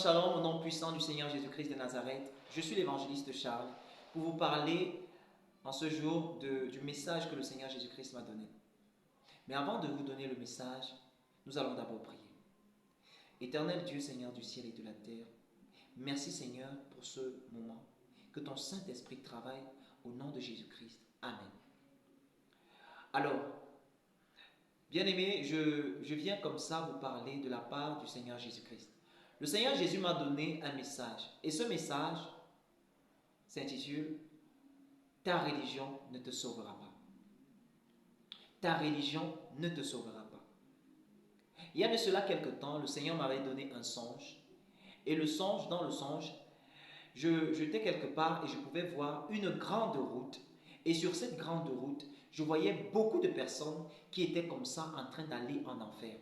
shalom, au nom puissant du Seigneur Jésus-Christ de Nazareth. Je suis l'évangéliste Charles pour vous parler en ce jour du message que le Seigneur Jésus-Christ m'a donné. Mais avant de vous donner le message, nous allons d'abord prier. Éternel Dieu, Seigneur du ciel et de la terre, merci Seigneur pour ce moment. Que ton Saint-Esprit travaille au nom de Jésus-Christ. Amen. Alors, bien-aimés, je viens comme ça vous parler de la part du Seigneur Jésus-Christ. Le Seigneur Jésus m'a donné un message. Et ce message s'intitule « Ta religion ne te sauvera pas ». Ta religion ne te sauvera pas. Il y a de cela quelque temps, le Seigneur m'avait donné un songe. Et dans le songe, j'étais quelque part et je pouvais voir une grande route. Et sur cette grande route, je voyais beaucoup de personnes qui étaient comme ça en train d'aller en enfer.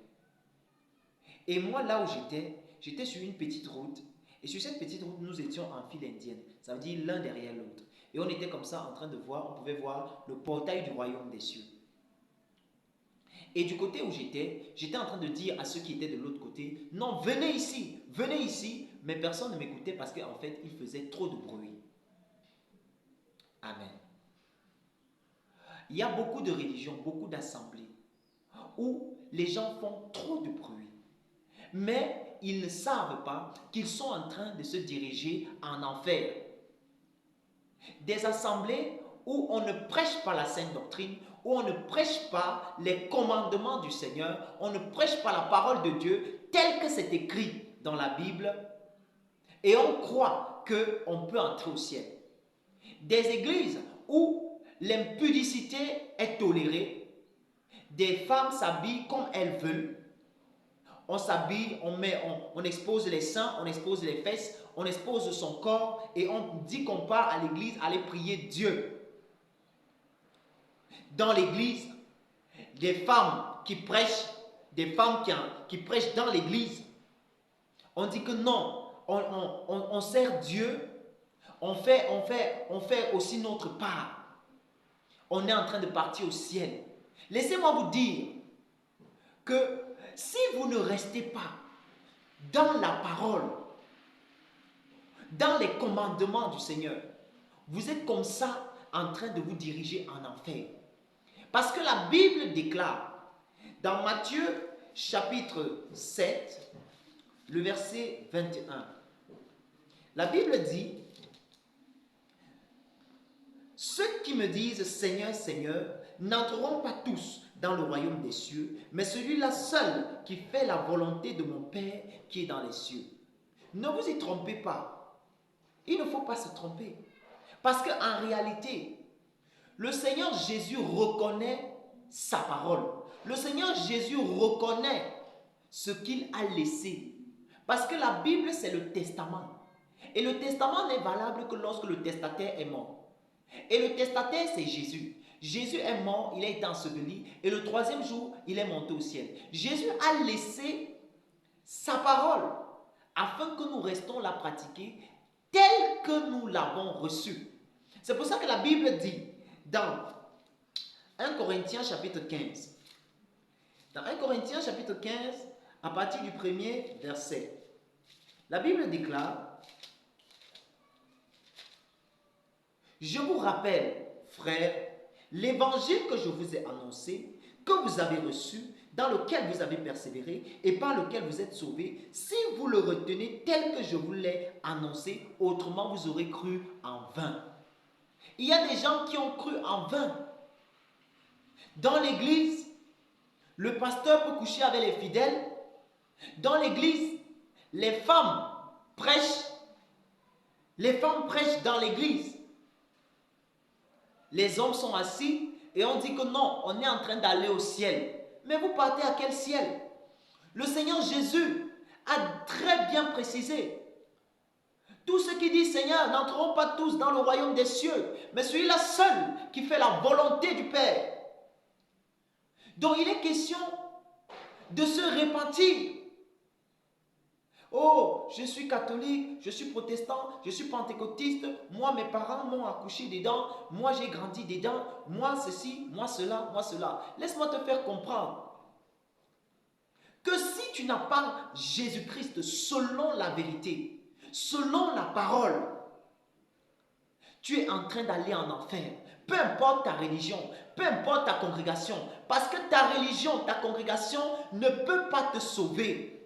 Et moi, là où j'étais sur une petite route. Et sur cette petite route, nous étions en file indienne. Ça veut dire l'un derrière l'autre. Et on était comme ça en train de voir, on pouvait voir le portail du royaume des cieux. Et du côté où j'étais en train de dire à ceux qui étaient de l'autre côté, non, venez ici. Mais personne ne m'écoutait parce qu'en fait, il faisait trop de bruit. Amen. Il y a beaucoup de religions, beaucoup d'assemblées où les gens font trop de bruit. Mais ils ne savent pas qu'ils sont en train de se diriger en enfer. Des assemblées où on ne prêche pas la sainte doctrine, où on ne prêche pas les commandements du Seigneur, on ne prêche pas la parole de Dieu tel que c'est écrit dans la Bible, et on croit qu'on peut entrer au ciel. Des églises où l'impudicité est tolérée, des femmes s'habillent comme elles veulent, on s'habille, on expose les seins, on expose les fesses, on expose son corps et on dit qu'on part à l'église aller prier Dieu. Dans l'église, des femmes qui prêchent, qui prêchent dans l'église, on dit que non, on sert Dieu, on fait aussi notre part. On est en train de partir au ciel. Laissez-moi vous dire que si vous ne restez pas dans la parole, dans les commandements du Seigneur, vous êtes comme ça en train de vous diriger en enfer. Parce que la Bible déclare dans Matthieu chapitre 7, le verset 21, la Bible dit: ceux qui me disent Seigneur, Seigneur, n'entreront pas tous dans le royaume des cieux, mais celui-là seul qui fait la volonté de mon Père qui est dans les cieux. Ne vous y trompez pas. Il ne faut pas se tromper. Parce qu'en réalité, le Seigneur Jésus reconnaît sa parole. Le Seigneur Jésus reconnaît ce qu'il a laissé. Parce que la Bible, c'est le testament. Et le testament n'est valable que lorsque le testataire est mort. Et le testataire, c'est Jésus. Jésus est mort, il a été enseveli, et le troisième jour, il est monté au ciel. Jésus a laissé sa parole afin que nous restons la pratiquer telle que nous l'avons reçue. C'est pour ça que la Bible dit dans 1 Corinthiens chapitre 15, dans 1 Corinthiens chapitre 15, à partir du premier verset, la Bible déclare: je vous rappelle, frères, l'évangile que je vous ai annoncé, que vous avez reçu, dans lequel vous avez persévéré et par lequel vous êtes sauvés, si vous le retenez tel que je vous l'ai annoncé, autrement vous aurez cru en vain. Il y a des gens qui ont cru en vain. Dans l'église, le pasteur peut coucher avec les fidèles. Dans l'église, les femmes prêchent. Les femmes prêchent dans l'église. Les hommes sont assis et on dit que non, on est en train d'aller au ciel. Mais vous partez à quel ciel? Le Seigneur Jésus a très bien précisé. Tous ceux qui disent Seigneur n'entreront pas tous dans le royaume des cieux, mais celui-là seul qui fait la volonté du Père. Donc il est question de se repentir. Oh, je suis catholique, je suis protestant, je suis pentecôtiste, moi mes parents m'ont accouché dedans, moi j'ai grandi dedans, moi ceci, moi cela, moi cela. Laisse-moi te faire comprendre que si tu n'as pas Jésus-Christ selon la vérité, selon la parole, tu es en train d'aller en enfer. Peu importe ta religion, peu importe ta congrégation, parce que ta religion, ta congrégation ne peut pas te sauver.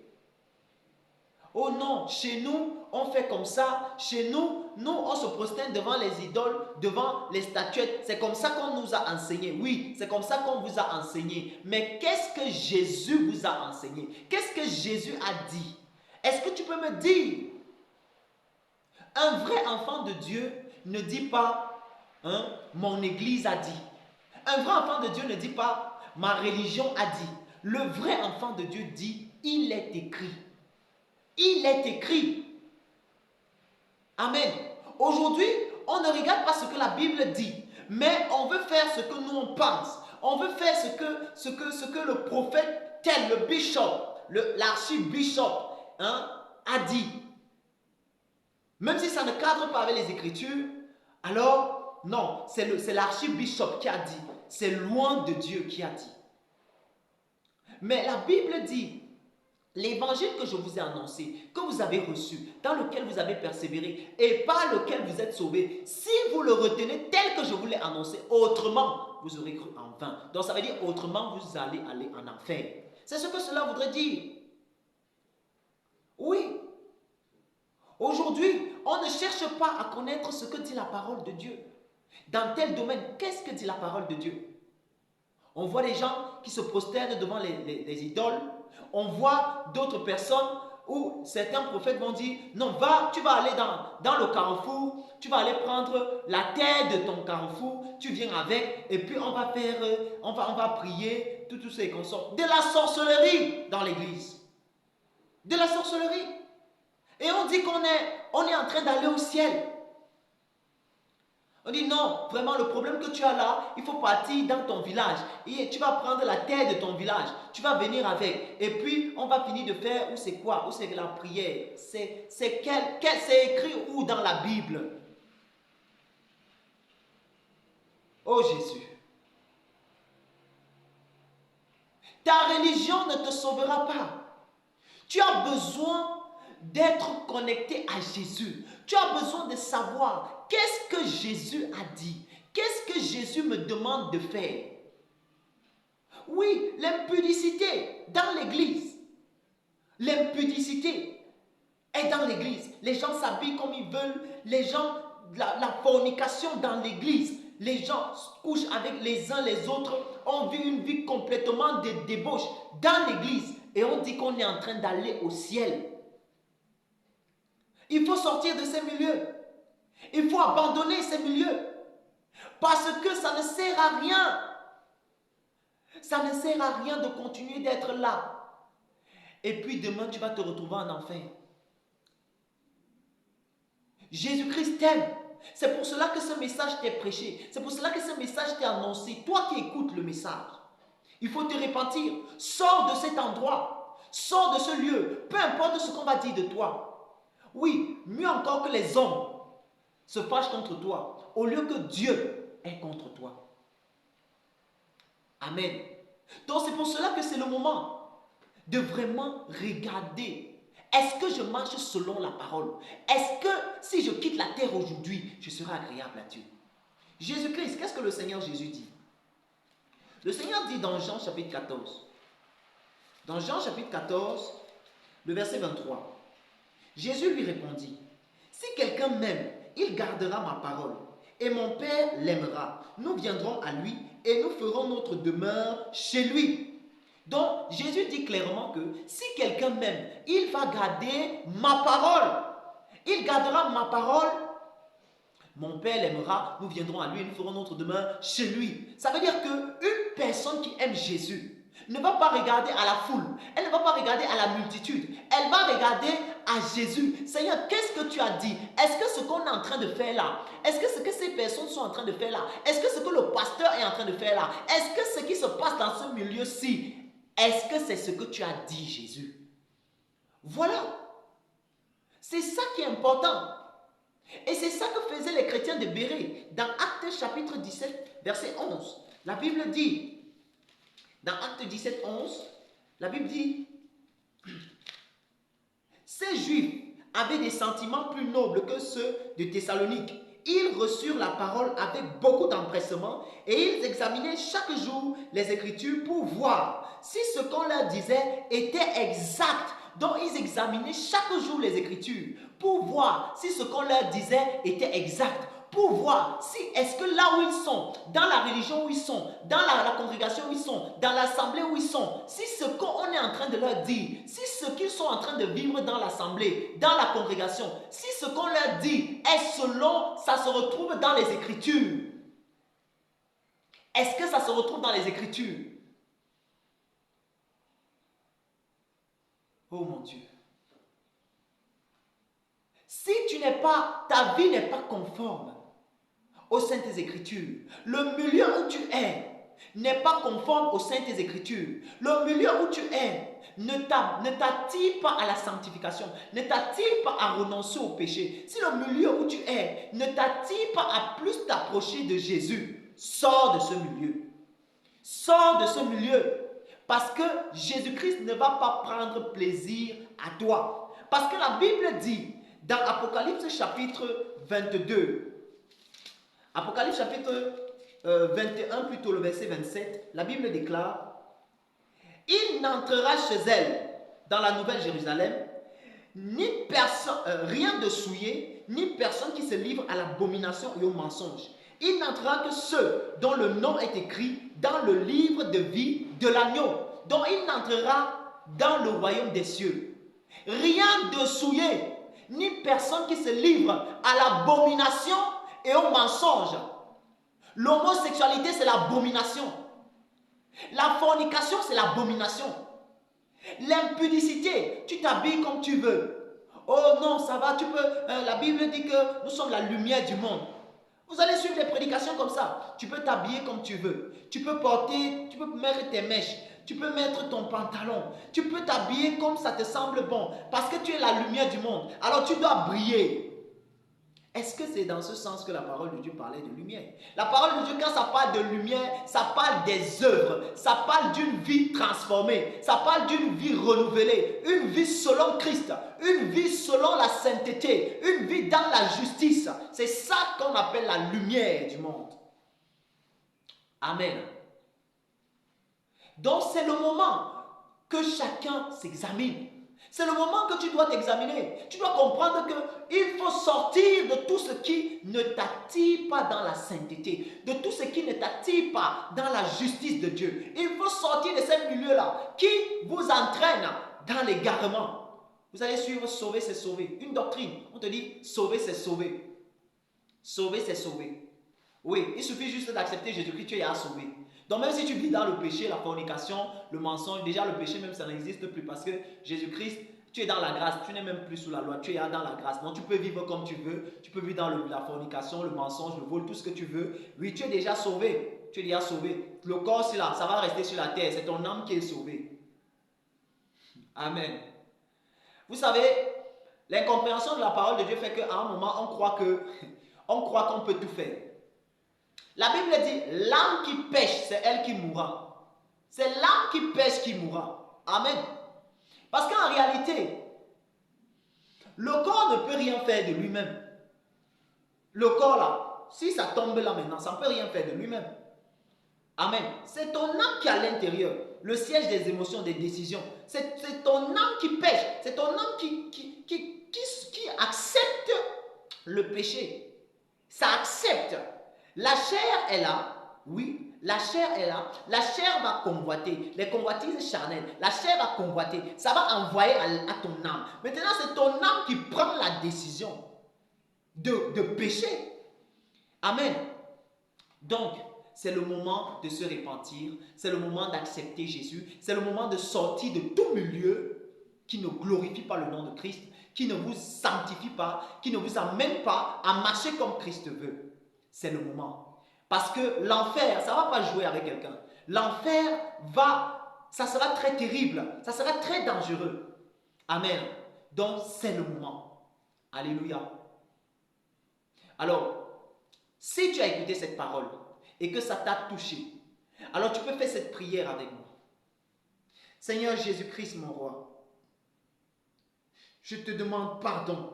Oh non, chez nous, on fait comme ça. Chez nous, on se prosterne devant les idoles, devant les statuettes. C'est comme ça qu'on nous a enseigné. Oui, c'est comme ça qu'on vous a enseigné. Mais qu'est-ce que Jésus vous a enseigné? Qu'est-ce que Jésus a dit? Est-ce que tu peux me dire? Un vrai enfant de Dieu ne dit pas, hein, mon église a dit. Un vrai enfant de Dieu ne dit pas, ma religion a dit. Le vrai enfant de Dieu dit, il est écrit. Il est écrit. Amen. Aujourd'hui, on ne regarde pas ce que la Bible dit, mais on veut faire ce que nous on pense. On veut faire ce que le prophète tel, le bishop, l'archibishop, hein, a dit. Même si ça ne cadre pas avec les Écritures, alors non, c'est l'archibishop qui a dit. C'est loin de Dieu qui a dit. Mais la Bible dit, l'évangile que je vous ai annoncé, que vous avez reçu, dans lequel vous avez persévéré et par lequel vous êtes sauvés, si vous le retenez tel que je vous l'ai annoncé, autrement, vous aurez cru en vain. Donc ça veut dire autrement, vous allez aller en enfer. C'est ce que cela voudrait dire. Oui. Aujourd'hui, on ne cherche pas à connaître ce que dit la parole de Dieu. Dans tel domaine, qu'est-ce que dit la parole de Dieu? On voit des gens qui se prosternent devant les idoles. On voit d'autres personnes où certains prophètes vont dire, non, va, tu vas aller dans le carrefour, tu vas aller prendre la terre de ton carrefour, tu viens avec, et puis on va faire, on va prier, tout ce qu'on sort. De la sorcellerie dans l'église. De la sorcellerie. Et on dit qu'on est en train d'aller au ciel. On dit non, vraiment le problème que tu as là, il faut partir dans ton village. Et tu vas prendre la terre de ton village. Tu vas venir avec. Et puis on va finir de faire, ou c'est quoi? Ou c'est la prière? C'est écrit où dans la Bible? Oh Jésus. Ta religion ne te sauvera pas. Tu as besoin d'être connecté à Jésus. Tu as besoin de savoir qu'est-ce que Jésus a dit. Qu'est-ce que Jésus me demande de faire? Oui, l'impudicité dans l'église. L'impudicité est dans l'église. Les gens s'habillent comme ils veulent. Les gens, la fornication dans l'église. Les gens couchent avec les uns les autres. On vit une vie complètement de débauche dans l'église. Et on dit qu'on est en train d'aller au ciel. Il faut sortir de ces milieux. Il faut abandonner ces milieux. Parce que ça ne sert à rien. Ça ne sert à rien de continuer d'être là. Et puis demain, tu vas te retrouver en enfer. Jésus-Christ t'aime. C'est pour cela que ce message t'est prêché. C'est pour cela que ce message t'est annoncé. Toi qui écoutes le message, il faut te repentir. Sors de cet endroit. Sors de ce lieu. Peu importe ce qu'on va dire de toi. Oui, mieux encore que les hommes se fâchent contre toi, au lieu que Dieu est contre toi. Amen. Donc c'est pour cela que c'est le moment de vraiment regarder. Est-ce que je marche selon la parole? Est-ce que si je quitte la terre aujourd'hui, je serai agréable à Dieu? Jésus-Christ, qu'est-ce que le Seigneur Jésus dit? Le Seigneur dit dans Jean chapitre 14. Dans Jean chapitre 14, le verset 23. Jésus lui répondit, si quelqu'un m'aime, il gardera ma parole, et mon Père l'aimera. Nous viendrons à lui et nous ferons notre demeure chez lui. Donc, Jésus dit clairement que si quelqu'un m'aime, il va garder ma parole. Il gardera ma parole. Mon Père l'aimera, nous viendrons à lui et nous ferons notre demeure chez lui. Ça veut dire qu'une personne qui aime Jésus ne va pas regarder à la foule, elle ne va pas regarder à la multitude, elle va regarder à Jésus. Seigneur, qu'est-ce que tu as dit? Est-ce que ce qu'on est en train de faire là, est-ce que ce que ces personnes sont en train de faire là, est-ce que ce que le pasteur est en train de faire là, est-ce que ce qui se passe dans ce milieu-ci, est-ce que c'est ce que tu as dit, Jésus? Voilà. C'est ça qui est important. Et c'est ça que faisaient les chrétiens de Bérée. Dans Actes chapitre 17, verset 11, la Bible dit, dans Actes 17, 11, la Bible dit, Ces Juifs avaient des sentiments plus nobles que ceux de Thessalonique. Ils reçurent la parole avec beaucoup d'empressement et ils examinaient chaque jour les Écritures pour voir si ce qu'on leur disait était exact. Donc ils examinaient chaque jour les Écritures pour voir si ce qu'on leur disait était exact. Pour voir si est-ce que là où ils sont, dans la religion où ils sont, dans la congrégation où ils sont, dans l'assemblée où ils sont, si ce qu'on est en train de leur dire, si ce qu'ils sont en train de vivre dans l'assemblée, dans la congrégation, si ce qu'on leur dit est selon, ça se retrouve dans les Écritures. Est-ce que ça se retrouve dans les Écritures? Oh mon Dieu. Si tu n'es pas, ta vie n'est pas conforme aux Saintes Écritures, le milieu où tu es n'est pas conforme aux Saintes Écritures, le milieu où tu es ne t'attire pas à la sanctification, ne t'attire pas à renoncer au péché, si le milieu où tu es ne t'attire pas à plus t'approcher de Jésus, sors de ce milieu. Sors de ce milieu. Parce que Jésus-Christ ne va pas prendre plaisir à toi. Parce que la Bible dit dans Apocalypse chapitre 22, Apocalypse chapitre 21, plutôt le verset 27, la Bible déclare: il n'entrera chez elle, dans la Nouvelle Jérusalem, ni personne, rien de souillé, ni personne qui se livre à l'abomination et au mensonge. Il n'entrera que ceux dont le nom est écrit dans le livre de vie de l'agneau. Donc il n'entrera dans le royaume des cieux. Rien de souillé, ni personne qui se livre à l'abomination et au mensonge. L'homosexualité, c'est l'abomination. La fornication, c'est l'abomination. L'impudicité, tu t'habilles comme tu veux. Oh non, ça va, tu peux. La Bible dit que nous sommes la lumière du monde. Vous allez suivre des prédications comme ça. Tu peux t'habiller comme tu veux. Tu peux porter, tu peux mettre tes mèches. Tu peux mettre ton pantalon. Tu peux t'habiller comme ça te semble bon. Parce que tu es la lumière du monde. Alors tu dois briller. Est-ce que c'est dans ce sens que la parole de Dieu parlait de lumière? La parole de Dieu, quand ça parle de lumière, ça parle des œuvres, ça parle d'une vie transformée, ça parle d'une vie renouvelée, une vie selon Christ, une vie selon la sainteté, une vie dans la justice. C'est ça qu'on appelle la lumière du monde. Amen. Donc c'est le moment que chacun s'examine. C'est le moment que tu dois t'examiner. Tu dois comprendre qu'il faut sortir de tout ce qui ne t'attire pas dans la sainteté, de tout ce qui ne t'attire pas dans la justice de Dieu. Il faut sortir de ces milieux-là qui vous entraînent dans l'égarement. Vous allez suivre sauver, c'est sauver. Une doctrine, on te dit sauver, c'est sauver. Sauver, c'est sauver. Oui, il suffit juste d'accepter Jésus-Christ, tu es à sauver. Donc même si tu vis dans le péché, la fornication, le mensonge, déjà le péché même ça n'existe plus parce que Jésus-Christ, tu es dans la grâce, tu n'es même plus sous la loi, tu es dans la grâce. Donc tu peux vivre comme tu veux, tu peux vivre dans la fornication, le mensonge, le vol, tout ce que tu veux. Oui, tu es déjà sauvé, tu es déjà sauvé. Le corps c'est là, ça va rester sur la terre, c'est ton âme qui est sauvée. Amen. Vous savez, l'incompréhension de la parole de Dieu fait qu'à un moment on croit qu'on peut tout faire. La Bible dit, l'âme qui pêche, c'est elle qui mourra. C'est l'âme qui pêche qui mourra. Amen. Parce qu'en réalité, le corps ne peut rien faire de lui-même. Le corps là, si ça tombe là maintenant, ça ne peut rien faire de lui-même. Amen. C'est ton âme qui est à l'intérieur, le siège des émotions, des décisions. C'est ton âme qui pêche. C'est ton âme qui accepte le péché. Ça accepte. La chair est là, oui, la chair est là, la chair va convoiter, les convoitises charnelles, la chair va convoiter, ça va envoyer à ton âme. Maintenant, c'est ton âme qui prend la décision de pécher. Amen. Donc, c'est le moment de se repentir, c'est le moment d'accepter Jésus, c'est le moment de sortir de tout milieu qui ne glorifie pas le nom de Christ, qui ne vous sanctifie pas, qui ne vous amène pas à marcher comme Christ veut. C'est le moment. Parce que l'enfer, ça ne va pas jouer avec quelqu'un. L'enfer ça sera très terrible, ça sera très dangereux. Amen. Donc c'est le moment. Alléluia. Alors, si tu as écouté cette parole et que ça t'a touché, alors tu peux faire cette prière avec moi. Seigneur Jésus-Christ, mon roi, Je te demande pardon.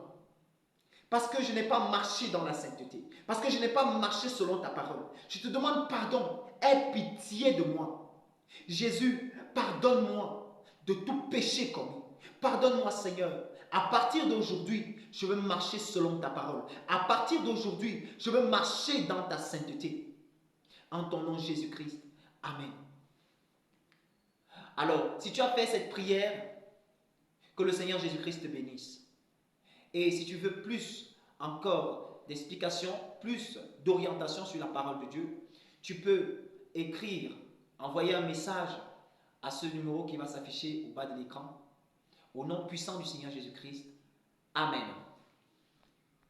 Parce que je n'ai pas marché dans la sainteté. Parce que je n'ai pas marché selon ta parole. Je te demande pardon. Aie pitié de moi. Jésus, pardonne-moi de tout péché commis. Pardonne-moi, Seigneur. À partir d'aujourd'hui, je veux marcher selon ta parole. À partir d'aujourd'hui, je veux marcher dans ta sainteté. En ton nom, Jésus-Christ. Amen. Alors, si tu as fait cette prière, que le Seigneur Jésus-Christ te bénisse. Et si tu veux plus encore d'explications, plus d'orientation sur la parole de Dieu, tu peux écrire, envoyer un message à ce numéro qui va s'afficher au bas de l'écran. Au nom puissant du Seigneur Jésus-Christ. Amen.